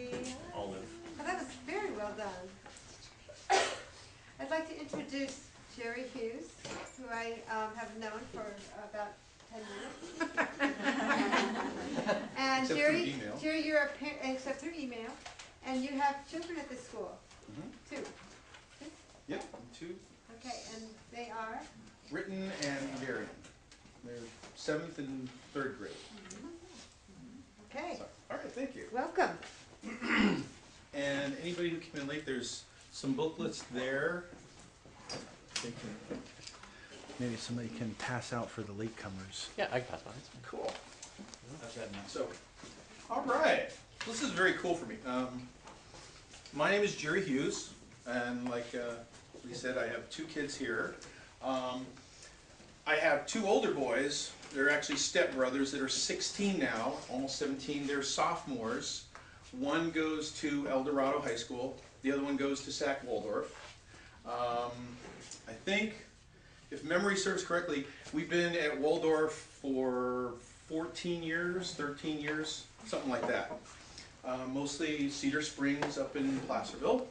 Jerry. Olive. Oh, that was very well done. I'd like to introduce Jerry Hughes, who I have known for about 10 minutes. And Except Jerry, through email. Jerry, you're a parent, except through email, and you have children at this school, too. Yep, two. Okay, and they are? Britton and Darian. They're 7th and 3rd grade. Okay. So, all right, thank you. Welcome. And anybody who came in late, there's some booklets there. They can, maybe somebody can pass out for the latecomers. Yeah, I can pass mine. Cool. So, all right. This is very cool for me. My name is Jerry Hughes, and like we said, I have 2 kids here. I have 2 older boys. They're actually stepbrothers that are 16 now, almost 17. They're sophomores. One goes to El Dorado High School. The other one goes to Sac Waldorf. I think, if memory serves correctly, we've been at Waldorf for 14 years, 13 years, something like that. Mostly Cedar Springs up in Placerville.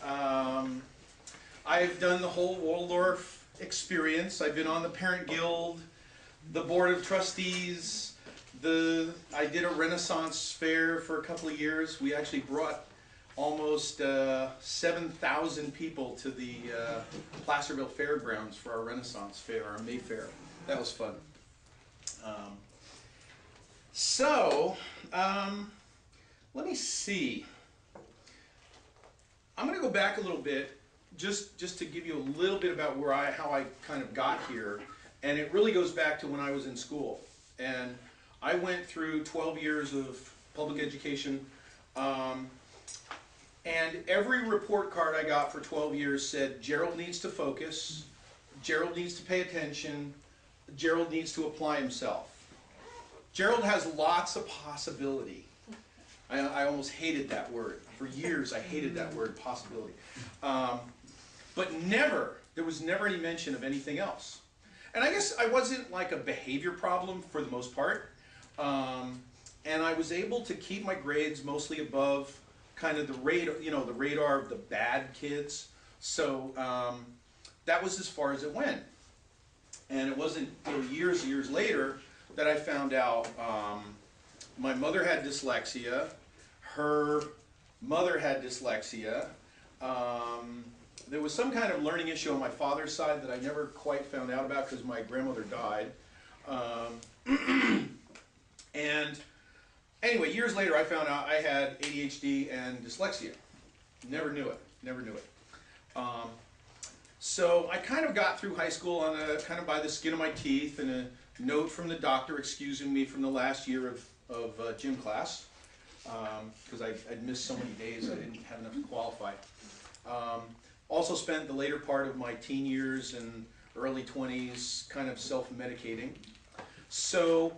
I've done the whole Waldorf experience. I've been on the Parent Guild, the Board of Trustees. I did a Renaissance fair for a couple of years. We actually brought almost 7,000 people to the Placerville Fairgrounds for our Renaissance fair, our May Fair. That was fun. Let me see. I'm going to go back a little bit just to give you a little bit about how I kind of got here. And it really goes back to when I was in school. And I went through 12 years of public education. And every report card I got for 12 years said, Gerald needs to focus, Gerald needs to pay attention, Gerald needs to apply himself. Gerald has lots of possibility. I almost hated that word. For years I hated that word, possibility. But there was never any mention of anything else. And I guess I wasn't like a behavior problem for the most part. And I was able to keep my grades mostly above kind of the radar of the bad kids. So that was as far as it went. And it wasn't years later that I found out my mother had dyslexia, her mother had dyslexia. There was some kind of learning issue on my father's side that I never quite found out about because my grandmother died. And anyway, years later I found out I had ADHD and dyslexia. Never knew it. So I kind of got through high school on kind of by the skin of my teeth, and a note from the doctor excusing me from the last year of gym class because I'd missed so many days I didn't have enough to qualify. Also spent the later part of my teen years and early 20s kind of self-medicating. So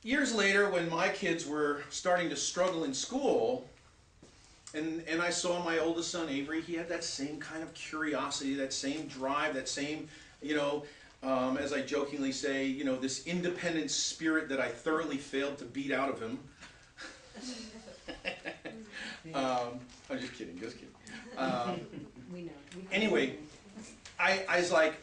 years later, when my kids were starting to struggle in school, and I saw my oldest son, Avery, he had that same kind of curiosity, that same drive, that same, as I jokingly say, this independent spirit that I thoroughly failed to beat out of him. I'm just kidding. We know. Anyway, I was like,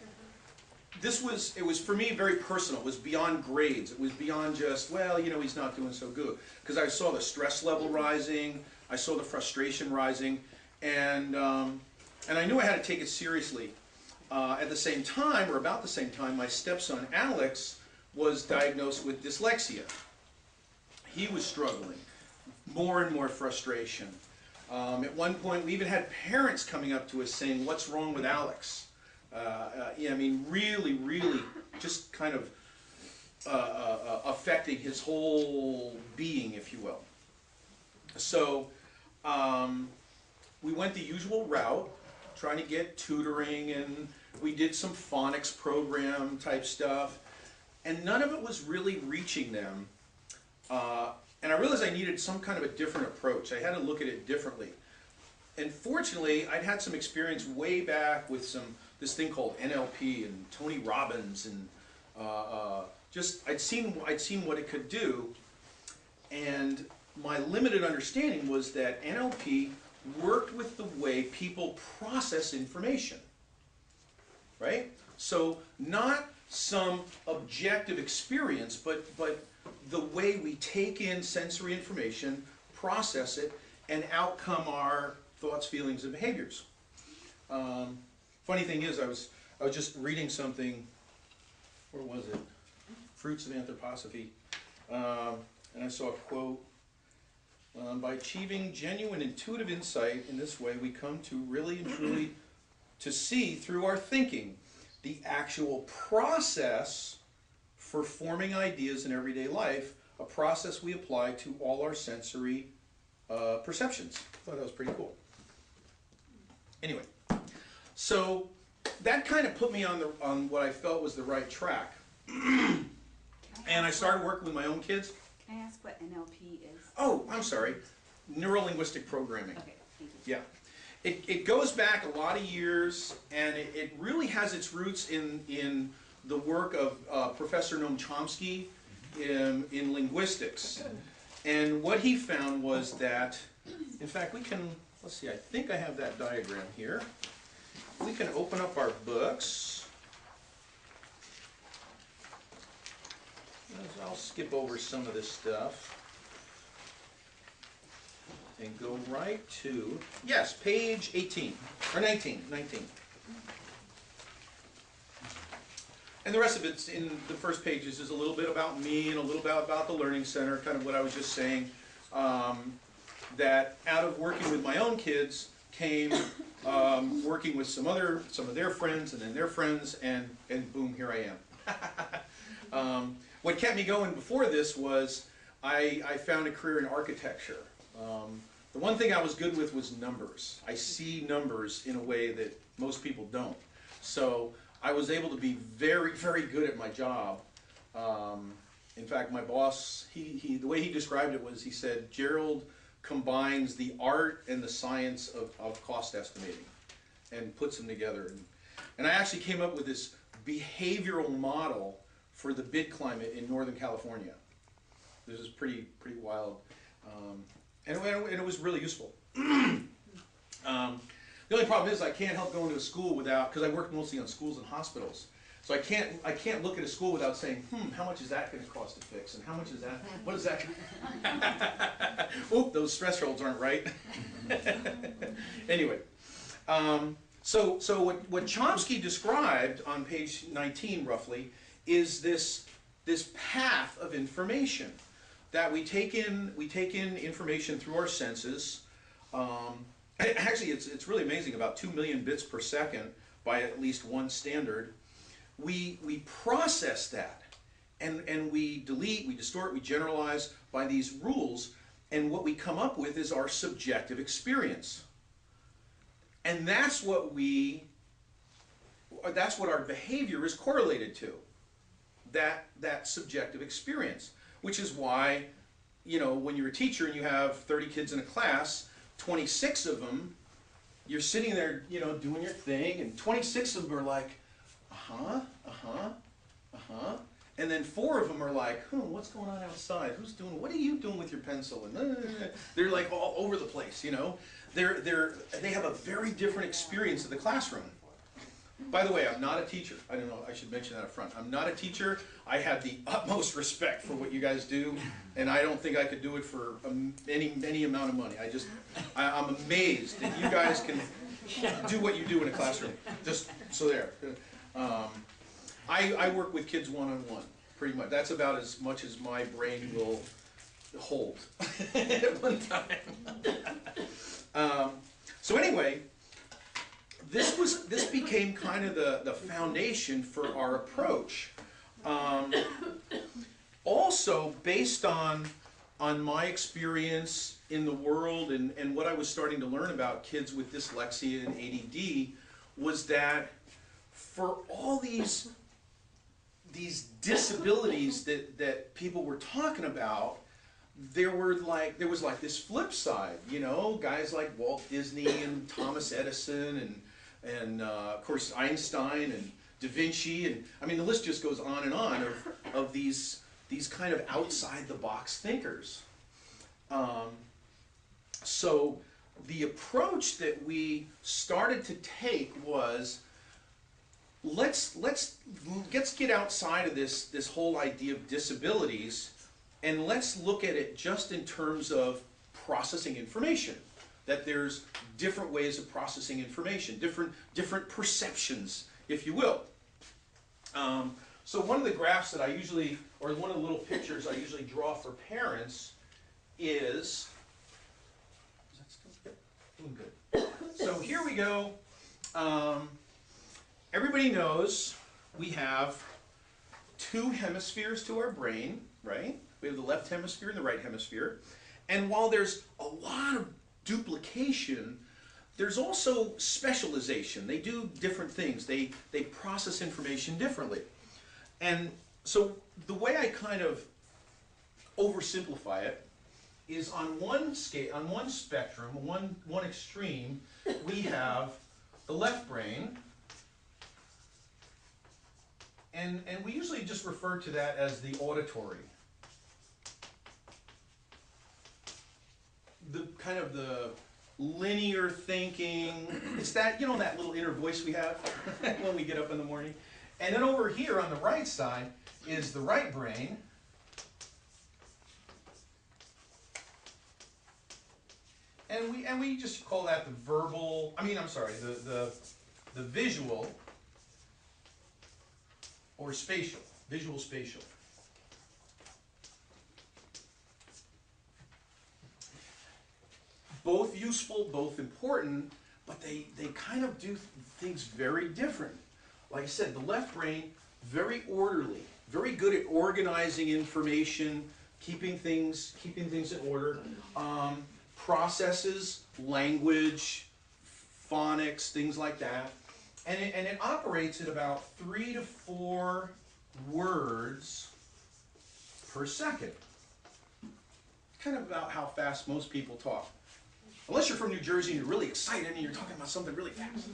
it was for me very personal. It was beyond grades. It was beyond just, well, he's not doing so good. Because I saw the stress level rising, I saw the frustration rising, and I knew I had to take it seriously. At the same time, or about the same time, my stepson Alex was diagnosed with dyslexia. He was struggling, more and more frustration. At one point, we even had parents coming up to us saying, "What's wrong with Alex?" Really, just kind of affecting his whole being, if you will. So we went the usual route, trying to get tutoring, and we did some phonics program type stuff, and none of it was really reaching them. And I realized I needed some kind of a different approach. I had to look at it differently. And fortunately, I'd had some experience way back with this thing called NLP and Tony Robbins, and I'd seen what it could do. And my limited understanding was that NLP worked with the way people process information, right? So not some objective experience, but the way we take in sensory information, process it, and out come our thoughts, feelings, and behaviors. Funny thing is, I was just reading something, where was it? Fruits of Anthroposophy. And I saw a quote, by achieving genuine intuitive insight in this way, we come to really and truly to see through our thinking the actual process for forming ideas in everyday life, a process we apply to all our sensory perceptions. I thought that was pretty cool. Anyway, so that kind of put me on what I felt was the right track. And I started working with my own kids. Can I ask what NLP is? Oh, I'm sorry. Neuro-linguistic programming. Okay, thank you. Yeah. It goes back a lot of years, and it really has its roots in the work of Professor Noam Chomsky in linguistics. And what he found was that, in fact, we can, let's see, I think I have that diagram here. We can open up our books. I'll skip over some of this stuff and go right to, yes, page 18, or 19. And the rest of it's in the first pages is a little bit about me and a little bit about the Learning Center, kind of what I was just saying, that out of working with my own kids came working with some of their friends and then their friends, and boom, here I am. What kept me going before this was I found a career in architecture. The one thing I was good with was numbers. I see numbers in a way that most people don't. So I was able to be very, very good at my job. In fact, my boss, the way he described it was, he said, Gerald combines the art and the science of cost estimating and puts them together. And I actually came up with this behavioral model for the bid climate in Northern California. This is pretty wild. And it was really useful. The only problem is I can't help going to a school without, because I work mostly on schools and hospitals. So I can't look at a school without saying, how much is that going to cost to fix? And how much is that? What is that? Oop, those thresholds aren't right. Anyway, so what Chomsky described on page 19 roughly is this path of information that we take in information through our senses. Actually, it's really amazing, about 2 million bits per second by at least one standard. We process that, and we delete, we distort, we generalize by these rules, and what we come up with is our subjective experience. And that's what our behavior is correlated to, that subjective experience. Which is why, when you're a teacher and you have 30 kids in a class, 26 of them, you're sitting there, doing your thing, and 26 of them are like, and then 4 of them are like, what's going on outside? What are you doing with your pencil? And they're like all over the place, They have a very different experience of the classroom. By the way, I'm not a teacher. I don't know, I should mention that up front. I'm not a teacher. I have the utmost respect for what you guys do, and I don't think I could do it for any amount of money. I'm amazed that you guys can do what you do in a classroom. Just so there. I work with kids one-on-one, pretty much. That's about as much as my brain will hold at one time. So anyway, this became kind of the foundation for our approach. Also, based on my experience in the world and what I was starting to learn about kids with dyslexia and ADD, was that for all these disabilities that people were talking about, there was like this flip side, guys like Walt Disney and Thomas Edison and of course Einstein and Da Vinci, and I mean the list just goes on and on of these kind of outside the box thinkers. So the approach that we started to take was, let's get outside of this whole idea of disabilities, and let's look at it just in terms of processing information. That there's different ways of processing information, different perceptions, if you will. So one of the graphs that I usually, or one of the little pictures I usually draw for parents is that still good? Doing good. So here we go. Everybody knows we have two hemispheres to our brain, right? We have the left hemisphere and the right hemisphere. And while there's a lot of duplication, there's also specialization. They do different things. They process information differently. And so the way I kind of oversimplify it is on one scale, on one spectrum, one extreme, we have the left brain, and we usually just refer to that as the auditory. The kind of the linear thinking, it's that, you know, that little inner voice we have when we get up in the morning. And then over here on the right side is the right brain. And we just call that the verbal, the visual or spatial, visual spatial. Both useful, both important, but they kind of do things very different. Like I said, the left brain, very orderly, very good at organizing information, keeping things in order, processes language, phonics, things like that, and it operates at about 3 to 4 words per second. Kind of about how fast most people talk. Unless you're from New Jersey and you're really excited and you're talking about something really fast.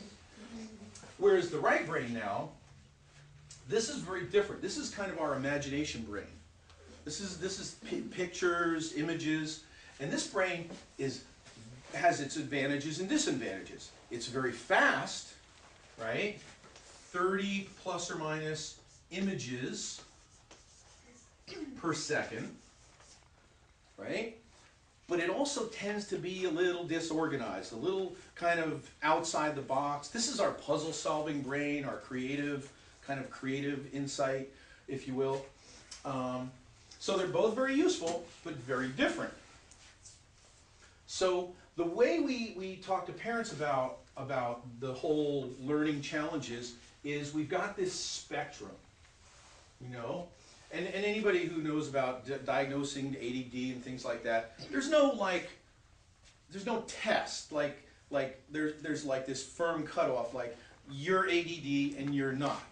Whereas the right brain now, this is very different. This is kind of our imagination brain. This is pictures, images, and this brain has its advantages and disadvantages. It's very fast, right? 30 plus or minus images per second, right? But it also tends to be a little disorganized, a little kind of outside the box. This is our puzzle-solving brain, our creative insight, if you will. So they're both very useful, but very different. So the way we talk to parents about the whole learning challenges is we've got this spectrum, you know? And anybody who knows about diagnosing ADD and things like that, there's no test, there's like this firm cutoff, like you're ADD and you're not.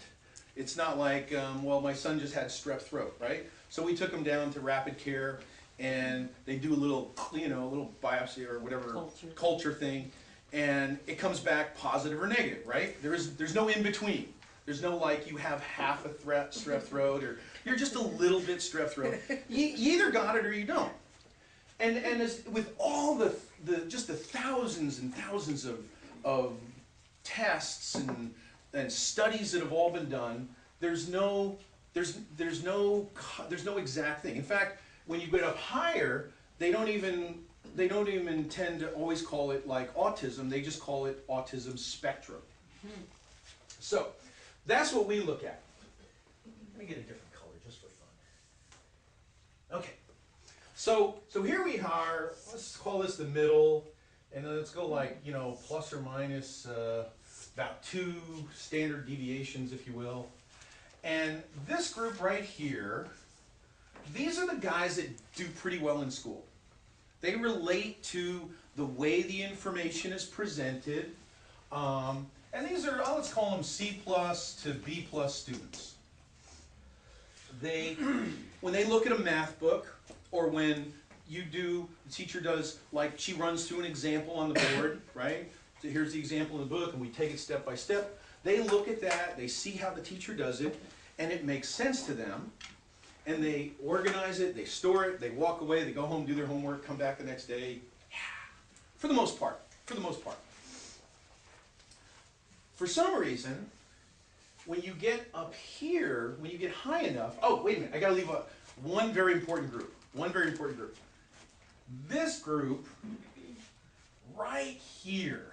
It's not like, well, my son just had strep throat, right? So we took him down to rapid care and they do a little, a little biopsy or whatever, culture thing, and it comes back positive or negative, right? There's no in between. There's no like you have half a strep throat or you're just a little bit strep throat. You either got it or you don't. And as with all the thousands and thousands of tests and studies that have all been done, there's no exact thing. In fact, when you get up higher, they don't even tend to always call it like autism. They just call it autism spectrum. So that's what we look at. Let me get a different color just for fun. Okay. So here we are. Let's call this the middle, and then let's go like plus or minus about 2 standard deviations, if you will. And this group right here, these are the guys that do pretty well in school. They relate to the way the information is presented. And these are, let's call them C+ to B+ students. When they look at a math book, or when the teacher does, like she runs through an example on the board, right? So here's the example in the book, and we take it step by step. They look at that, they see how the teacher does it, and it makes sense to them. and they organize it, they store it, they walk away, they go home, do their homework, come back the next day. For the most part. For the most part. For some reason, when you get up here, when you get high enough, oh, wait a minute, I gotta leave one very important group. One very important group. This group, right here.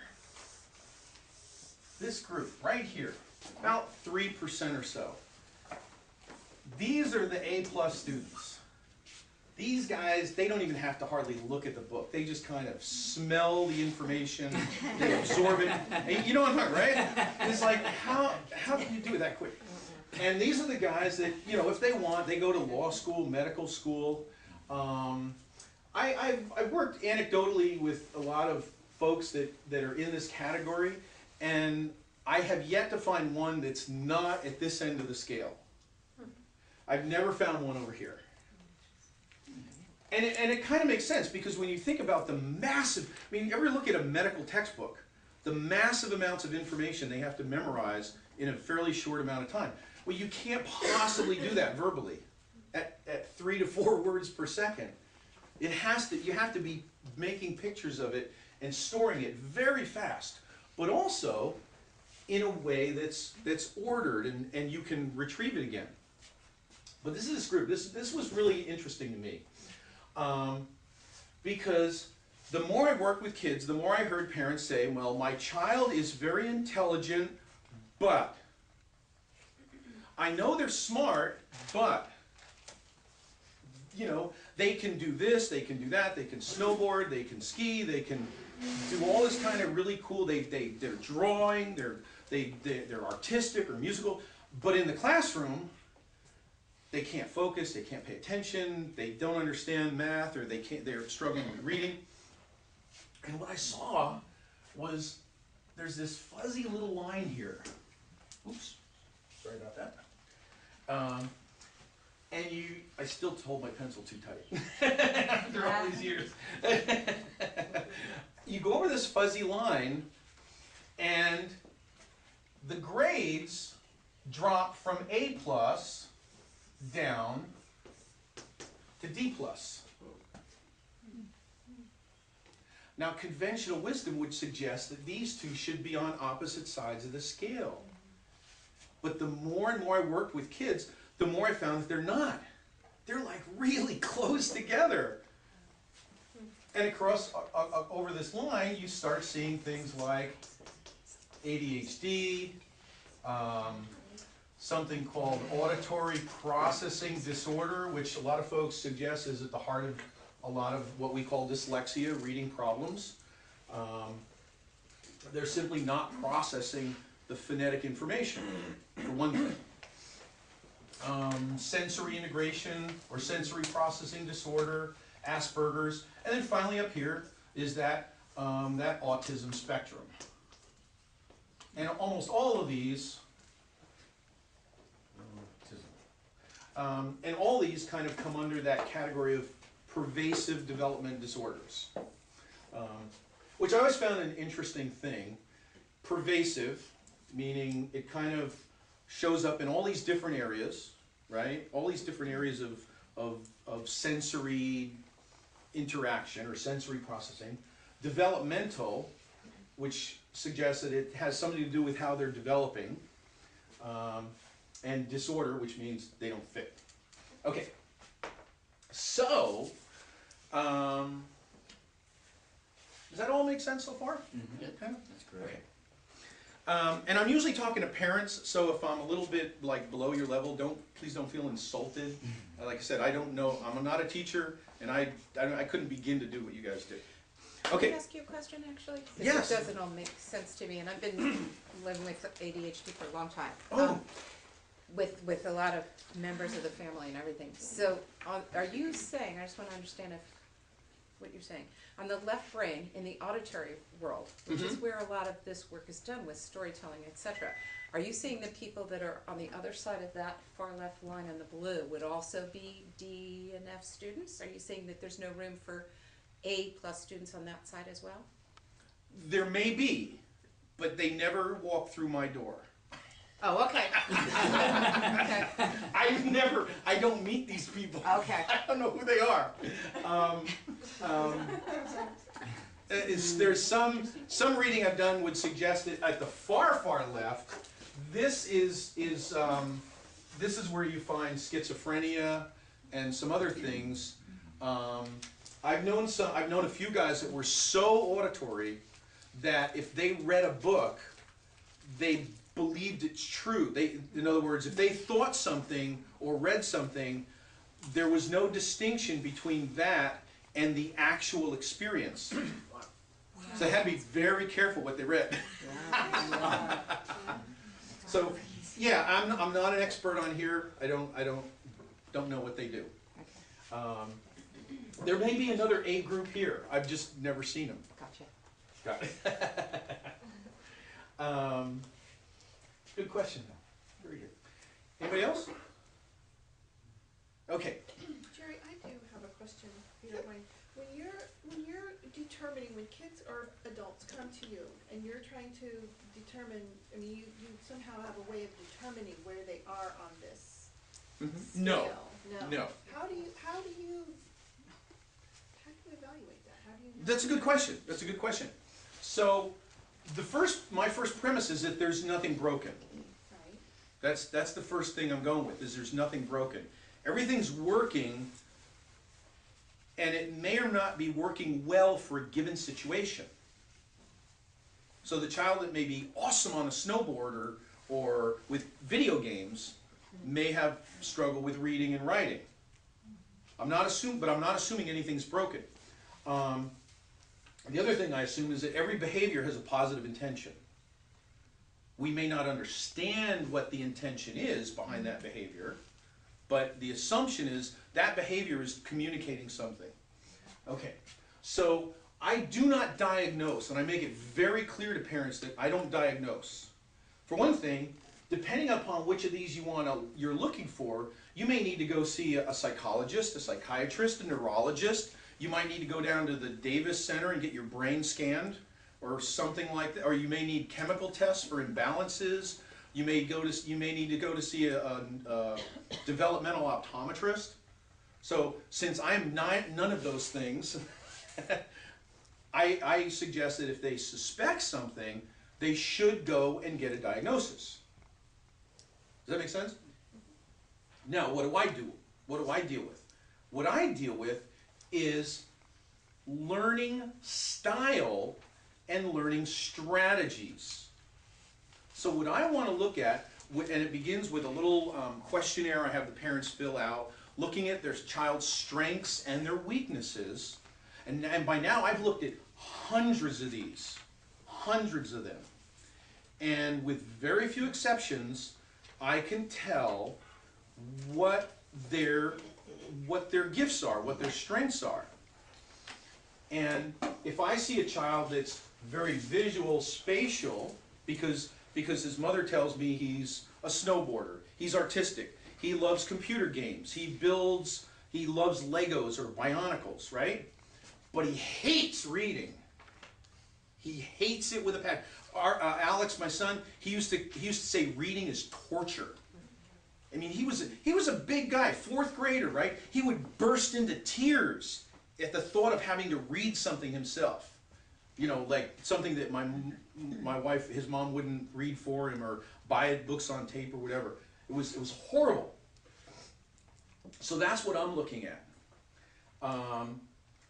This group, right here, about 3% or so. These are the A+ students. These guys, they don't even have to hardly look at the book. They just kind of smell the information, they absorb it. And you know what I'm talking, right? It's like, how can you do it that quick? And these are the guys that, you know, if they want, they go to law school, medical school. I've worked anecdotally with a lot of folks that are in this category, and I have yet to find one that's not at this end of the scale. I've never found one over here. And it kind of makes sense, because when you think about the massive, I mean, you ever look at a medical textbook, the massive amounts of information they have to memorize in a fairly short amount of time. Well, you can't possibly do that verbally at 3 to 4 words per second. You have to be making pictures of it and storing it very fast, but also in a way that's ordered and you can retrieve it again. But this group, this was really interesting to me. Because the more I worked with kids, the more I heard parents say, well, my child is very intelligent, but I know they're smart, but you know, they can do this, they can do that, they can snowboard, they can ski, they can do all this kind of really cool, they're drawing, they're artistic or musical, but in the classroom, they can't focus, they can't pay attention, they don't understand math, or they're struggling with reading. And what I saw was there's this fuzzy little line here. Oops, sorry about that. And I still hold my pencil too tight after all these years. You go over this fuzzy line, and the grades drop from A+ down to D+. Now, conventional wisdom would suggest that these two should be on opposite sides of the scale. But the more and more I worked with kids, the more I found that they're not. They're like really close together. And across, over this line, you start seeing things like ADHD, something called auditory processing disorder, which a lot of folks suggest is at the heart of a lot of what we call dyslexia, reading problems. They're simply not processing the phonetic information, for one thing. Sensory integration or sensory processing disorder, Asperger's, and then finally up here is that autism spectrum. And almost all of these, and all these kind of come under that category of pervasive development disorders, which I always found an interesting thing. Pervasive, meaning it kind of shows up in all these different areas, right? All these different areas of sensory interaction or sensory processing. Developmental, which suggests that it has something to do with how they're developing. And disorder, which means they don't fit. Okay, so, does that all make sense so far? Mm-hmm. Okay. That's great. Okay. And I'm usually talking to parents, so if I'm a little bit like below your level, please don't feel insulted. Like I said, I don't know, I'm not a teacher, and I couldn't begin to do what you guys do. Okay. Can I ask you a question, actually? 'Cause Yes. it doesn't all make sense to me, and I've been living with ADHD for a long time. Oh. With a lot of members of the family and everything. So, are you saying, I just want to understand what you're saying, on the left brain, in the auditory world, which is where a lot of this work is done with storytelling, etc., are you saying the people that are on the other side of that far left line in the blue would also be D and F students? Are you saying that there's no room for A+ students on that side as well? There may be, but they never walk through my door. Oh, okay. Okay. I I don't meet these people. Okay. I don't know who they are. There's some reading I've done would suggest that at the far left, this is where you find schizophrenia and some other things. I've known a few guys that were so auditory that if they read a book, they believed it's true. In other words, if they thought something or read something, there was no distinction between that and the actual experience. So they had to be very careful what they read. So, yeah, I'm not an expert on here. I don't know what they do. There may be another A group here. I've just never seen them. Gotcha. Got it. Good question. Very good. Anybody else? Okay. Jerry, I do have a question, if you don't mind. When you're determining, when kids or adults come to you and you're trying to determine, I mean, you somehow have a way of determining where they are on this No. scale. No. How do you evaluate that? How do you? That's a good question. That's a good question. So, my first premise is that there's nothing broken. Right. That's the first thing I'm going with, is there's nothing broken. Everything's working, and it may or not be working well for a given situation. So the child that may be awesome on a snowboard or with video games may have struggle with reading and writing. I'm not assuming anything's broken. The other thing I assume is that every behavior has a positive intention. We may not understand what the intention is behind that behavior, but the assumption is that behavior is communicating something. Okay, so I do not diagnose, and I make it very clear to parents that I don't diagnose. For one thing, depending upon which of these you're looking for, you may need to go see a psychologist, a psychiatrist, a neurologist. You might need to go down to the Davis Center and get your brain scanned, or something like that. Or you may need chemical tests for imbalances. You may need to go to see a developmental optometrist. So since I'm none of those things, I suggest that if they suspect something, they should go and get a diagnosis. Does that make sense? Now, what do I do? What do I deal with? What I deal with is learning style and learning strategies. So what I want to look at, and it begins with a little questionnaire I have the parents fill out, looking at their child's strengths and their weaknesses. And by now I've looked at hundreds of these, hundreds of them. And with very few exceptions, I can tell what their gifts are, what their strengths are. And if I see a child that's very visual, spatial, because his mother tells me he's a snowboarder, he's artistic, he loves computer games, he loves Legos or Bionicles, right? But he hates reading. He hates it with a passion. Alex, my son, he used to say reading is torture. I mean, he was a big guy, 4th grader, right? He would burst into tears at the thought of having to read something himself. You know, like something that my wife, his mom wouldn't read for him, or buy books on tape or whatever. It was horrible. So that's what I'm looking at.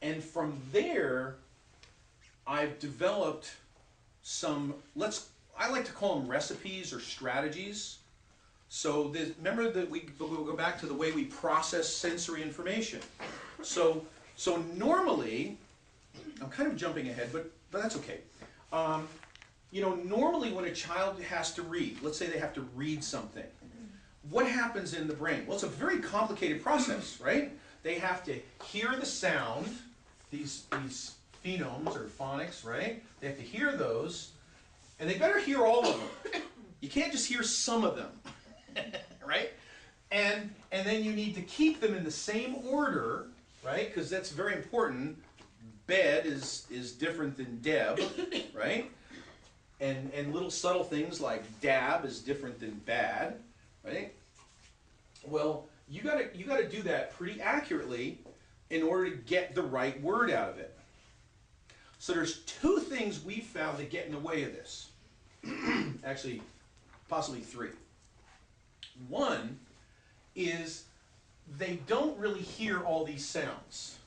And from there, I've developed some, I like to call them recipes or strategies. So remember that we'll go back to the way we process sensory information. So normally, I'm kind of jumping ahead, but that's okay. You know, normally when a child has to read, let's say they have to read something, what happens in the brain? Well, it's a very complicated process, right? They have to hear the sound, these phonemes or phonics, right? They have to hear those, and they better hear all of them. You can't just hear some of them, right? And then you need to keep them in the same order, right? Because that's very important. Bed is different than Deb, right? And little subtle things like dab is different than bad, right? Well, you you got to do that pretty accurately in order to get the right word out of it. So there's two things we found that get in the way of this. Actually, possibly three. One is they don't really hear all these sounds.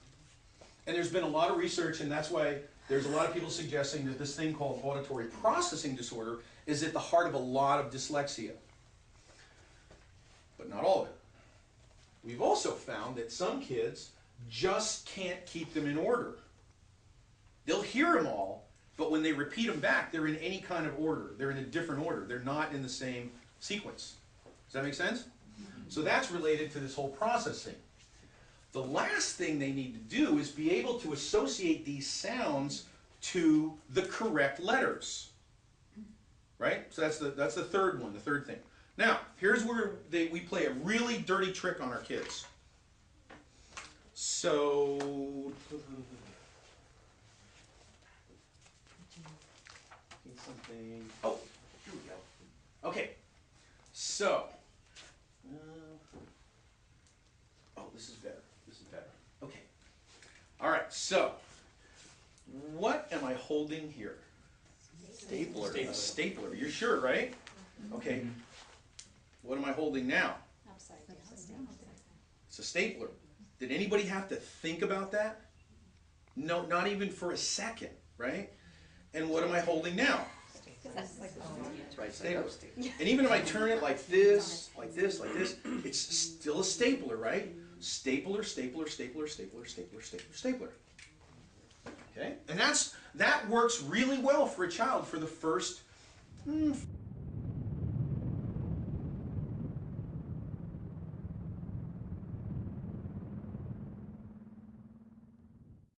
And there's been a lot of research, and that's why there's a lot of people suggesting that this thing called auditory processing disorder is at the heart of a lot of dyslexia. But not all of it. We've also found that some kids just can't keep them in order. They'll hear them all, but when they repeat them back, they're in any kind of order. They're in a different order. They're not in the same sequence. Does that make sense? So that's related to this whole processing. The last thing they need to do is be able to associate these sounds to the correct letters. Right? So that's the third one, the third thing. Now, here's where we play a really dirty trick on our kids. So, something. Oh, here we go. Okay. So, oh, this is better. This is better. Okay. All right. So, what am I holding here? Stapler. A stapler. You're sure, right? Okay. What am I holding now? It's a stapler. Did anybody have to think about that? No, not even for a second, right? And what am I holding now? Right, stapler. And even if I turn it like this, like this, like this, it's still a stapler, right? Stapler, stapler, stapler, stapler, stapler, stapler, stapler. Okay? And that works really well for a child for the first